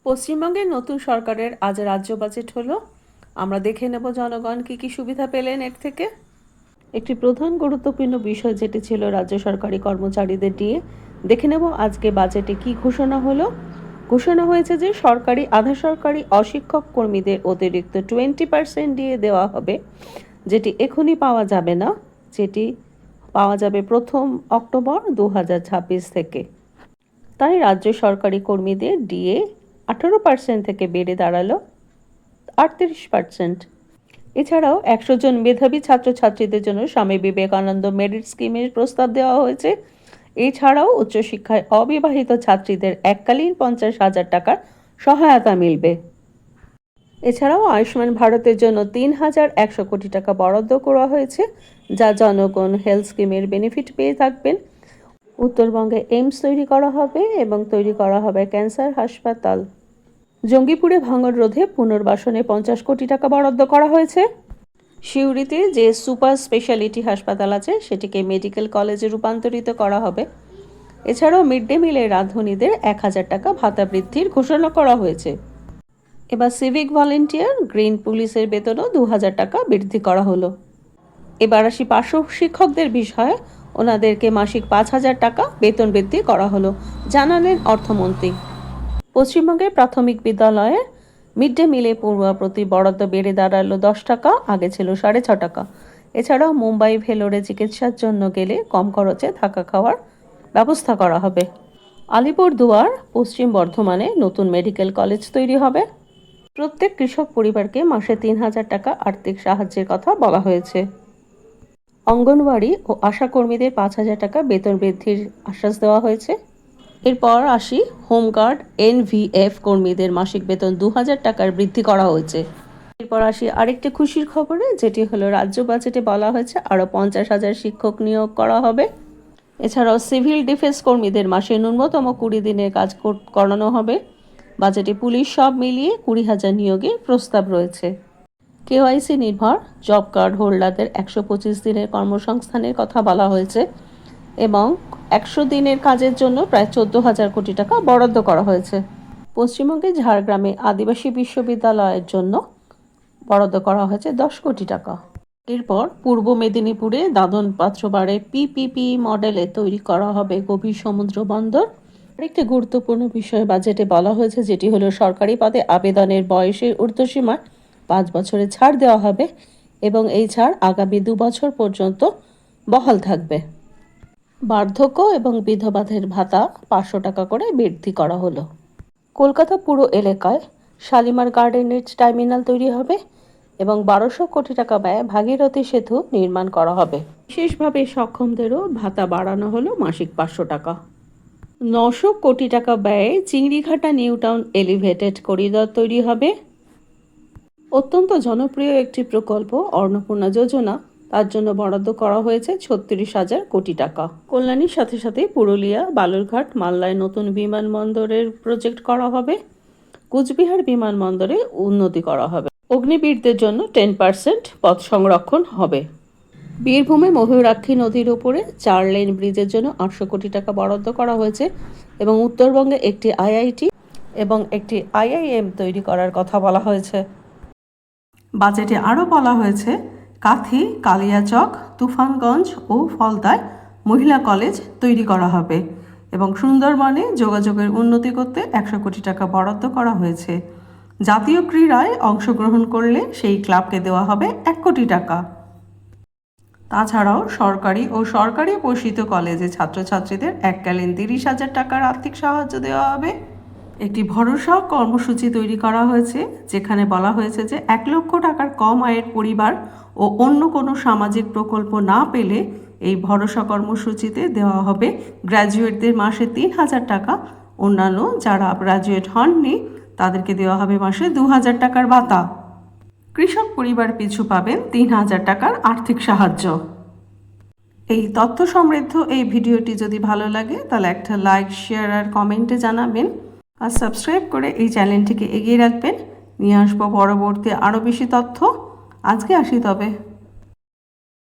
পশ্চিমবঙ্গের নতুন সরকারের আজ রাজ্য বাজেট হলো। আমরা দেখে নেব জনগণ কি কি সুবিধা পেলেন এর থেকে। একটি প্রধান গুরুত্বপূর্ণ বিষয় যেটি ছিল রাজ্য সরকারি কর্মচারীদের দিয়ে দেখে নেব আজকে বাজেটে কি ঘোষণা হলো। ঘোষণা হয়েছে যে সরকারি আধা সরকারি অশিক্ষক কর্মীদের অতিরিক্ত 20% দিয়ে দেওয়া হবে, যেটি এখনই পাওয়া যাবে না, যেটি পাওয়া যাবে 1 অক্টোবর 2026 থেকে। তাই রাজ্য সরকারি কর্মীদের ডিএ 18% থেকে বেড়ে দাঁড়ালো 38%। এছাড়াও 100 জন মেধাবী ছাত্রছাত্রীদের জন্য স্বামী বিবেকানন্দ মেরিট স্কিমের প্রস্তাব দেওয়া হয়েছে। এছাড়াও উচ্চশিক্ষায় অবিবাহিত ছাত্রীদের এককালীন 50,000 টাকার সহায়তা মিলবে। এছাড়াও আয়ুষ্মান ভারতের জন্য 3,100 কোটি টাকা বরাদ্দ করা হয়েছে, যা জনগণ হেলথ স্কিমের বেনিফিট পেয়ে থাকবেন। উত্তরবঙ্গে এইমস তৈরি করা হবে এবং তৈরি করা হবে ক্যান্সার হাসপাতাল। জঙ্গিপুরে ভাঙন রোধে পুনর্বাসনে 50 কোটি টাকা বরাদ্দ করা হয়েছে। সিউড়িতে যে সুপার স্পেশালিটি হাসপাতাল আছে সেটিকে মেডিকেল কলেজে রূপান্তরিত করা হবে। এছাড়াও মিড ডে মিলের রাঁধুনিদের 1,000 টাকা ভাতা বৃদ্ধির ঘোষণা করা হয়েছে। এবার সিভিক ভলেন্টিয়ার গ্রিন পুলিশের বেতনও 2,000 টাকা বৃদ্ধি করা হলো। এবার আসি পার্শ্ব শিক্ষকদের বিষয়ে, ওনাদেরকে মাসিক 5,000 টাকা বেতন বৃদ্ধি করা হলো, জানালেন অর্থমন্ত্রী। পশ্চিমবঙ্গের প্রাথমিক বিদ্যালয়ে মিড ডে মিলে প্রতি বরাদ্দ বেড়ে দাঁড়ালো 10 টাকা, আগে ছিল 6.5 টাকা। এছাড়াও মুম্বাই ভেলোরে চিকিৎসার জন্য গেলে কম খরচে থাকা খাওয়ার ব্যবস্থা করা হবে। আলিপুরদুয়ার পশ্চিম বর্ধমানে নতুন মেডিকেল কলেজ তৈরি হবে। প্রত্যেক কৃষক পরিবারকে মাসে 3,000 টাকা আর্থিক সাহায্যের কথা বলা হয়েছে। অঙ্গনওয়াড়ি ও আশা কর্মীদের 5,000 টাকা বেতন বৃদ্ধির আশ্বাস দেওয়া হয়েছে। এরপর আসি হোমগার্ড এনভিএফ কর্মীদের মাসিক বেতন 2,000 টাকার বৃদ্ধি করা হয়েছে। এরপর আসি আরেকটি খুশির খবরে, যেটি হলো রাজ্য বাজেটে বলা হয়েছে আরও 50,000 শিক্ষক নিয়োগ করা হবে। এছাড়াও সিভিল ডিফেন্স কর্মীদের মাসে ন্যূনতম 20 দিনের কাজ করানো হবে। বাজেটে পুলিশ সব মিলিয়ে 20,000 নিয়োগের প্রস্তাব রয়েছে। কেওয়াইসি নির্ভর জব কার্ড হোল্ডারদের 125 দিনের কর্মসংস্থানের কথা বলা হয়েছে এবং 100 দিনের কাজের জন্য প্রায় 14,000 কোটি টাকা বরাদ্দ করা হয়েছে। পশ্চিমবঙ্গের ঝাড়গ্রামে আদিবাসী বিশ্ববিদ্যালয়ের জন্য বরাদ্দ করা হয়েছে 10 কোটি টাকা। এরপর পূর্ব মেদিনীপুরে দাদন পাত্রবাড়ে পিপিপি মডেলে তৈরি করা হবে গভীর সমুদ্র বন্দর। আরেকটি গুরুত্বপূর্ণ বিষয় বাজেটে বলা হয়েছে, যেটি হলো সরকারি পদে আবেদনের বয়সের ঊর্ধ্বসীমা 5 বছরের ছাড় দেওয়া হবে এবং এই ছাড় আগামী 2 বছর পর্যন্ত বহাল থাকবে। বার্ধক্য এবং বিধবাদের ভাতা 500 টাকা করে বৃদ্ধি করা হলো। কলকাতা পুরো এলাকায় শালিমার গার্ডেনের টার্মিনাল তৈরি হবে এবং 1200 কোটি টাকা ব্যয়ে ভাগীরথী সেতু নির্মাণ করা হবে। বিশেষভাবে সক্ষমদেরও ভাতা বাড়ানো হলো মাসিক 500 টাকা। 900 কোটি টাকা ব্যয়ে Chingrighata new town elevated corridor তৈরি হবে। অত্যন্ত জনপ্রিয় একটি প্রকল্প অন্নপূর্ণা যোজনা, তার জন্য বরাদ্দ করা হয়েছে 36,000 কোটি টাকা। কল্যাণীর সাথে সাথে পুরুলিয়া, বালুরঘাট, মালদায় নতুন বিমানবন্দরের প্রজেক্ট করা হবে। কুচবিহার বিমানবন্দরে উন্নতি করা হবে। অগ্নিবীরদের জন্য 10% পথ সংরক্ষণ হবে। বীরভূমে ময়ূরাক্ষী নদীর উপরে 4 লেন ব্রিজের জন্য 800 কোটি টাকা বরাদ্দ করা হয়েছে এবং উত্তরবঙ্গে একটি আইআইটি এবং একটি আইআইএম তৈরি করার কথা বলা হয়েছে। বাজেটে আরও বলা হয়েছে কাথি, কালিয়াচক, তুফানগঞ্জ ও ফলতায় মহিলা কলেজ তৈরি করা হবে এবং সুন্দরবনে যোগাযোগের উন্নতি করতে 100 কোটি টাকা বরাদ্দ করা হয়েছে। জাতীয় ক্রীড়ায় অংশগ্রহণ করলে সেই ক্লাবকে দেওয়া হবে 1 কোটি টাকা। তাছাড়াও সরকারি ও সরকারি পোষিত কলেজে ছাত্রছাত্রীদের এককালীন 30,000 টাকার আর্থিক সাহায্য দেওয়া হবে। একটি ভরসা কর্মসূচি তৈরি করা হয়েছে, যেখানে বলা হয়েছে যে 1 লক্ষ টাকার কম আয়ের পরিবার ও অন্য কোনো সামাজিক প্রকল্প না পেলে এই ভরসা কর্মসূচিতে দেওয়া হবে গ্র্যাজুয়েটদের মাসে 3,000 টাকা। অন্যান্য যারা গ্র্যাজুয়েট হননি তাদেরকে দেওয়া হবে মাসে 2,000 টাকার ভাতা। কৃষক পরিবার পিছু পাবেন 3,000 টাকার আর্থিক সাহায্য। এই তথ্য সমৃদ্ধ এই ভিডিওটি যদি ভালো লাগে তাহলে একটা লাইক, শেয়ার আর কমেন্টে জানাবেন আর সাবস্ক্রাইব করে এই চ্যানেলটিকে এগিয়ে রাখবেন। নিয়ে আসবো পরবর্তী আরও বেশি তথ্য। আজকে আসি তবে।